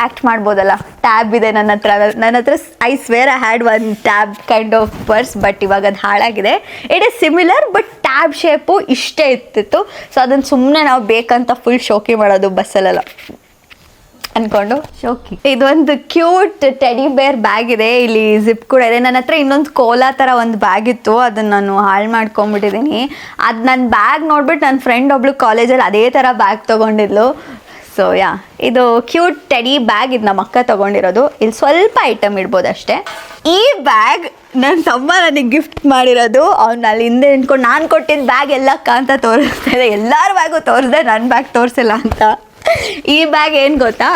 ಆ್ಯಕ್ಟ್ ಮಾಡ್ಬೋದಲ್ಲ, ಟ್ಯಾಬ್ ಇದೆ ನನ್ನ ಹತ್ರ. I square I had one tab kind of purse, but ಇವಾಗ ಅದು ಹಾಳಾಗಿದೆ. It is similar but tab shape ಇಷ್ಟೇ ಇರ್ತಿತ್ತು. ಸೊ ಅದನ್ನು ಸುಮ್ಮನೆ ನಾವು ಬೇಕಂತ ಫುಲ್ ಶೋಕಿ ಮಾಡೋದು ಬಸ್ಸಲ್ಲೆಲ್ಲ ಅಂದ್ಕೊಂಡು ಶೋಕಿ. ಇದೊಂದು ಕ್ಯೂಟ್ ಟೆಡಿ ಬೇರ್ ಬ್ಯಾಗ್ ಇದೆ. ಇಲ್ಲಿ ಜಿಪ್ ಕೂಡ ಇದೆ. ನನ್ನ ಹತ್ರ ಇನ್ನೊಂದು ಕೋಲಾ ಥರ ಒಂದು ಬ್ಯಾಗ್ ಇತ್ತು, ಅದನ್ನು ನಾನು ಹಾಳು ಮಾಡ್ಕೊಂಬಿಟ್ಟಿದ್ದೀನಿ. ಅದು ನನ್ನ ಬ್ಯಾಗ್ ನೋಡ್ಬಿಟ್ಟು ನನ್ನ ಫ್ರೆಂಡ್ ಒಬ್ಳು ಕಾಲೇಜಲ್ಲಿ ಅದೇ ಥರ ಬ್ಯಾಗ್ ತೊಗೊಂಡಿದ್ಲು. ಸೊ ಯಾ, ಇದು ಕ್ಯೂಟ್ ಟೆಡಿ ಬ್ಯಾಗ್. ಇದು ನಮ್ಮ ಅಕ್ಕ ತೊಗೊಂಡಿರೋದು. ಇಲ್ಲಿ ಸ್ವಲ್ಪ ಐಟಮ್ ಇಡ್ಬೋದು ಅಷ್ಟೇ. ಈ ಬ್ಯಾಗ್ ನನ್ನ ತಮ್ಮ ನನಗೆ ಗಿಫ್ಟ್ ಮಾಡಿರೋದು. ಅವ್ನು ಅಲ್ಲಿ ಹಿಂದೆ ನಿಂತ್ಕೊಂಡು ನಾನು ಕೊಟ್ಟಿದ್ದ ಬ್ಯಾಗ್ ಎಲ್ಲಕ್ಕ ಅಂತ ತೋರಿಸ್ತಾ ಇದೆ. ಎಲ್ಲರ ಬ್ಯಾಗು ತೋರಿಸ್ದೆ, ನನ್ನ ಬ್ಯಾಗ್ ತೋರಿಸಿಲ್ಲ ಅಂತ. ಈ ಬ್ಯಾಗ್ ಏನು ಗೊತ್ತಾ,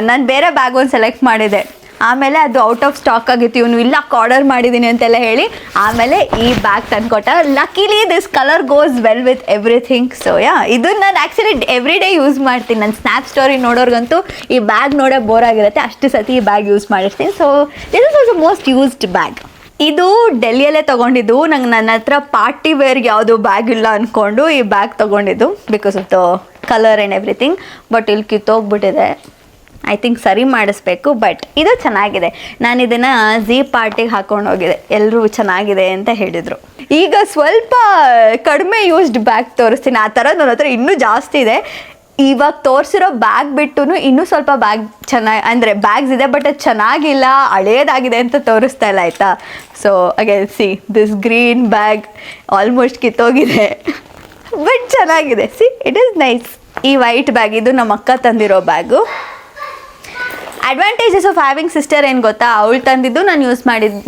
ನಾನು ಬೇರೆ ಬ್ಯಾಗ್ ಒಂದು ಸೆಲೆಕ್ಟ್ ಮಾಡಿದೆ, ಆಮೇಲೆ ಅದು ಔಟ್ ಆಫ್ ಸ್ಟಾಕ್ ಆಗಿತ್ತು. ಇವನು ಇಲ್ಲ ಆರ್ಡರ್ ಮಾಡಿದ್ದೀನಿ ಅಂತೆಲ್ಲ ಹೇಳಿ ಆಮೇಲೆ ಈ ಬ್ಯಾಗ್ ತಂದುಕೊಟ್ಟ. Luckily this colour goes well with everything. So yeah, ಇದನ್ನು ನಾನು ಆ್ಯಕ್ಚುಲಿ ಎವ್ರಿ ಡೇ ಯೂಸ್ ಮಾಡ್ತೀನಿ. ನನ್ನ ಸ್ನ್ಯಾಪ್ ಸ್ಟೋರಿ ನೋಡೋರ್ಗಂತೂ ಈ ಬ್ಯಾಗ್ ನೋಡೋ ಬೋರ್ ಆಗಿರುತ್ತೆ, ಅಷ್ಟು ಸತಿ ಈ ಬ್ಯಾಗ್ ಯೂಸ್ ಮಾಡಿರ್ತೀನಿ. So this is also most used bag. ಇದು ಡೆಲ್ಲಿಯಲ್ಲೇ ತೊಗೊಂಡಿದ್ದು. ನನ್ನ ಹತ್ರ ಪಾರ್ಟಿ ವೇರ್ಗೆ ಯಾವುದು ಬ್ಯಾಗ್ ಇಲ್ಲ ಅಂದ್ಕೊಂಡು ಈ ಬ್ಯಾಗ್ ತೊಗೊಂಡಿದ್ದು because of the colour and everything. But ಇಲ್ಲಿ ಕಿತ್ತೋಗ್ಬಿಟ್ಟಿದೆ. ಐ ಥಿಂಕ್ ಸರಿ ಮಾಡಿಸ್ಬೇಕು. ಬಟ್ ಇದು ಚೆನ್ನಾಗಿದೆ. ನಾನು ಇದನ್ನು ಝೀ ಪಾರ್ಟಿಗೆ ಹಾಕೊಂಡು ಹೋಗಿದೆ, ಎಲ್ಲರೂ ಚೆನ್ನಾಗಿದೆ ಅಂತ ಹೇಳಿದರು. ಈಗ ಸ್ವಲ್ಪ ಕಡಿಮೆ ಯೂಸ್ಡ್ ಬ್ಯಾಗ್ ತೋರಿಸ್ತೀನಿ. ಆ ಥರ ನನ್ನ ಹತ್ರ ಇನ್ನೂ ಜಾಸ್ತಿ ಇದೆ. ಇವಾಗ ತೋರಿಸಿರೋ ಬ್ಯಾಗ್ ಬಿಟ್ಟು ಇನ್ನೂ ಸ್ವಲ್ಪ ಬ್ಯಾಗ್ ಚೆನ್ನಾಗಿ ಅಂದರೆ ಬ್ಯಾಗ್ಸ್ ಇದೆ, ಬಟ್ ಅದು ಚೆನ್ನಾಗಿಲ್ಲ, ಹಳೇದಾಗಿದೆ ಅಂತ ತೋರಿಸ್ತಾ ಇಲ್ಲ ಆಯಿತಾ. So again see this green bag almost ಕಿತ್ತೋಗಿದೆ, ಬಟ್ ಚೆನ್ನಾಗಿದೆ. See it is nice. ಈ ವೈಟ್ ಬ್ಯಾಗ್ ಇದು ನಮ್ಮ ಅಕ್ಕ ತಂದಿರೋ bag. Advantages of having sister ಏನು ಗೊತ್ತಾ, ಅವಳು ತಂದಿದ್ದು ನಾನು ಯೂಸ್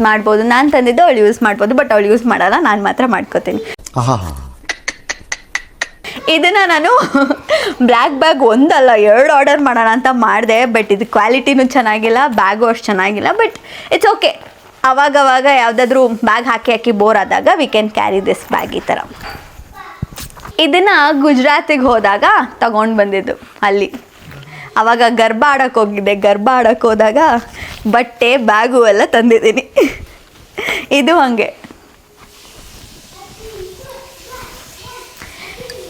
ಮಾಡ್ಬೋದು, ನಾನು ತಂದಿದ್ದು ಅವಳು ಯೂಸ್ ಮಾಡ್ಬೋದು, ಬಟ್ ಅವಳು ಯೂಸ್ ಮಾಡಲ್ಲ, ನಾನು ಮಾತ್ರ ಮಾಡ್ಕೋತೀನಿ. ಇದನ್ನು ನಾನು ಬ್ಲ್ಯಾಕ್ ಬ್ಯಾಗ್ ಒಂದಲ್ಲ 2 ಆರ್ಡರ್ ಮಾಡೋಣ ಅಂತ ಮಾಡಿದೆ. ಬಟ್ ಇದು ಕ್ವಾಲಿಟಿನೂ ಚೆನ್ನಾಗಿಲ್ಲ, ಬ್ಯಾಗು ಅಷ್ಟು ಚೆನ್ನಾಗಿಲ್ಲ. ಬಟ್ ಇಟ್ಸ್ ಓಕೆ, ಅವಾಗವಾಗ ಯಾವುದಾದ್ರೂ ಬ್ಯಾಗ್ ಹಾಕಿ ಬೋರ್ ಆದಾಗ we can carry this bag. ಈ ಥರ ಇದನ್ನು ಗುಜರಾತಿಗೆ ಹೋದಾಗ ತಗೊಂಡು ಬಂದಿದ್ದು. ಅಲ್ಲಿ ಆವಾಗ ಗರ್ಭ ಆಡೋಕ್ಕೆ ಹೋಗಿದ್ದೆ. ಗರ್ಭ ಆಡೋಕ್ಕೆ ಹೋದಾಗ ಬಟ್ಟೆ ಬ್ಯಾಗು ಎಲ್ಲ ತಂದಿದ್ದೀನಿ. ಇದು ಹಾಗೆ.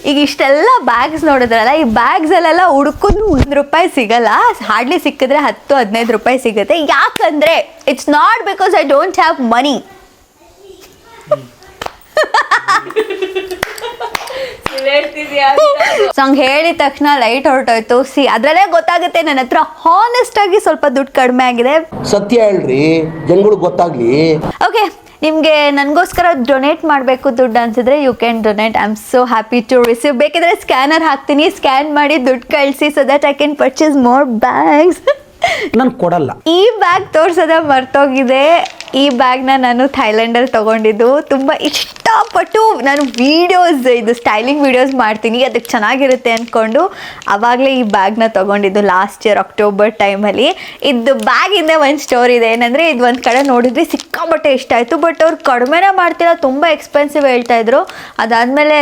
ಈಗ ಇಷ್ಟೆಲ್ಲ ಬ್ಯಾಗ್ಸ್ ನೋಡಿದ್ರಲ್ಲ, ಈ ಬ್ಯಾಗ್ಸಲ್ಲೆಲ್ಲ ಹುಡ್ಕಿದ್ರು ₹1 ಸಿಗಲ್ಲ. ಹಾರ್ಡ್ಲಿ ಸಿಕ್ಕಿದ್ರೆ 10-15 ರೂಪಾಯಿ ಸಿಗುತ್ತೆ. ಯಾಕಂದರೆ it's not because I don't have money. So ಹಂಗೆ ಹೇಳಿದ ತಕ್ಷಣ ಲೈಟ್ ಹೊರಟೋಯ್ತು. ಸಿ ಅದರಲ್ಲೇ ಗೊತ್ತಾಗುತ್ತೆ ನನ್ನ ಹತ್ರ ಹಾನೆಸ್ಟಾಗಿ ಸ್ವಲ್ಪ ದುಡ್ಡು ಕಡಿಮೆ ಆಗಿದೆ. ಸತ್ಯ ಹೇಳ್ರಿ, ಜನಗಳಿಗೆ ಗೊತ್ತಾಗ್ಲಿ. ಓಕೆ, ನಿಮಗೆ ನನಗೋಸ್ಕರ ಡೊನೇಟ್ ಮಾಡಬೇಕು ದುಡ್ಡು ಅನ್ಸಿದ್ರೆ you can donate. I am so happy to receive. ಬೇಕಿದ್ರೆ ಸ್ಕ್ಯಾನರ್ ಹಾಕ್ತೀನಿ, ಸ್ಕ್ಯಾನ್ ಮಾಡಿ ದುಡ್ಡು ಕಳಿಸಿ, so that I can purchase more bags. ನಾನು ಕೊಡಲ್ಲ. ಈ ಬ್ಯಾಗ್ ತೋರ್ಸೋದ ಮರ್ತೋಗಿದೆ. ಈ ಬ್ಯಾಗ್ನ ನಾನು ಥೈಲ್ಯಾಂಡಲ್ಲಿ ತೊಗೊಂಡಿದ್ದು. ತುಂಬ ಇಷ್ಟಪಟ್ಟು ನಾನು ಇದು ಸ್ಟೈಲಿಂಗ್ ವೀಡಿಯೋಸ್ ಮಾಡ್ತೀನಿ, ಅದಕ್ಕೆ ಚೆನ್ನಾಗಿರುತ್ತೆ ಅಂದ್ಕೊಂಡು ಆವಾಗಲೇ ಈ ಬ್ಯಾಗ್ನ ತೊಗೊಂಡಿದ್ದು ಲಾಸ್ಟ್ ಇಯರ್ ಅಕ್ಟೋಬರ್ ಟೈಮಲ್ಲಿ. ಇದು ಬ್ಯಾಗಿಂದ ಒಂದು ಸ್ಟೋರಿ ಇದೆ. ಏನಂದರೆ ಇದು ಒಂದು ಕಡೆ ನೋಡಿದ್ವಿ, ಸಿಕ್ಕಾಪಟ್ಟೆ ಇಷ್ಟ ಆಯಿತು. ಬಟ್ ಅವ್ರು ಕಡಿಮೆನೇ ಮಾಡ್ತಿಲ್ಲ, ತುಂಬ ಎಕ್ಸ್ಪೆನ್ಸಿವ್ ಹೇಳ್ತಾಯಿದ್ರು. ಅದಾದಮೇಲೆ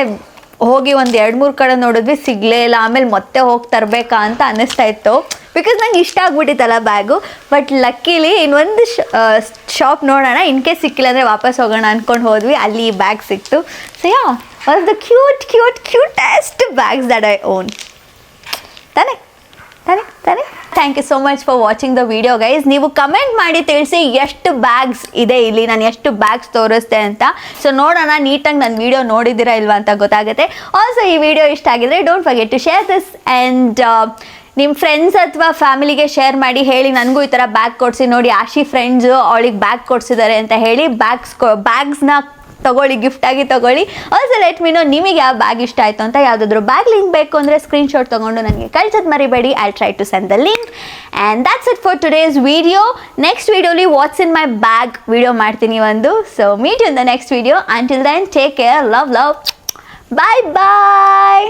ಹೋಗಿ ಒಂದು 2-3 ಕಡೆ ನೋಡಿದ್ವಿ, ಸಿಗಲೇ ಇಲ್ಲ. ಆಮೇಲೆ ಮತ್ತೆ ಹೋಗಿ ತರಬೇಕಾ ಅಂತ ಅನ್ನಿಸ್ತಾ ಇತ್ತು, ಬಿಕಾಸ್ ನಂಗೆ ಇಷ್ಟ ಆಗ್ಬಿಟ್ಟಿತ್ತಲ್ಲ ಬ್ಯಾಗು. ಬಟ್ ಲಕ್ಕಿಲಿ ಇನ್ನೊಂದು ಶಾಪ್ ನೋಡೋಣ, ಇನ್ ಕೇಸ್ ಸಿಕ್ಕಿಲ್ಲ ಅಂದರೆ ವಾಪಸ್ ಹೋಗೋಣ ಅಂದ್ಕೊಂಡು ಹೋದ್ವಿ. ಅಲ್ಲಿ ಈ ಬ್ಯಾಗ್ ಸಿಕ್ತು. So yeah, one of the cutest bags that I own. ತಾನೇ. Thank you so much for watching the video guys. ನೀವು ಕಮೆಂಟ್ ಮಾಡಿ ತಿಳಿಸಿ ಎಷ್ಟು ಬ್ಯಾಗ್ಸ್ ಇದೆ ಇಲ್ಲಿ, ನಾನು ಎಷ್ಟು ಬ್ಯಾಗ್ಸ್ ತೋರಿಸ್ದೆ ಅಂತ. ಸೊ ನೋಡೋಣ ನೀಟಾಗಿ ನನ್ನ ವಿಡಿಯೋ ನೋಡಿದ್ದೀರಾ ಇಲ್ವಾ ಅಂತ ಗೊತ್ತಾಗುತ್ತೆ. ಆಲ್ಸೋ ಈ ವಿಡಿಯೋ ಇಷ್ಟ ಆಗಿದ್ರೆ don't forget to share this and ನಿಮ್ಮ ಫ್ರೆಂಡ್ಸ್ ಅಥವಾ ಫ್ಯಾಮಿಲಿಗೆ ಶೇರ್ ಮಾಡಿ, ಹೇಳಿ ನನಗೂ ಈ ಥರ ಬ್ಯಾಗ್ ಕೊಡಿಸಿ ನೋಡಿ, ಆಶಿ ಫ್ರೆಂಡ್ಸು ಅವಳಿಗೆ ಬ್ಯಾಗ್ ಕೊಡಿಸಿದ್ದಾರೆ ಅಂತ ಹೇಳಿ ಬ್ಯಾಗ್ಸ್ನ ತಗೊಳ್ಳಿ, ಗಿಫ್ಟಾಗಿ ತಗೊಳ್ಳಿ. ಆಲ್ಸೋ ಲೆಟ್ ಮಿ ನೋ ನಿಮಗೆ ಯಾವ ಬ್ಯಾಗ್ ಇಷ್ಟ ಆಯಿತು ಅಂತ. ಯಾವುದಾದ್ರೂ ಬ್ಯಾಗ್ ಲಿಂಕ್ ಬೇಕು ಅಂದರೆ ಸ್ಕ್ರೀನ್ಶಾಟ್ ತೊಗೊಂಡು ನನಗೆ ಕಳ್ಸೋದು ಮರಿಬೇಡಿ. I try to send the link. And that's it for today's video. Next ವಿಡಿಯೋಲಿ what's in my bag video ಮಾಡ್ತೀನಿ ಒಂದು. So meet you in the next video. Until then take care, love. Bye bye.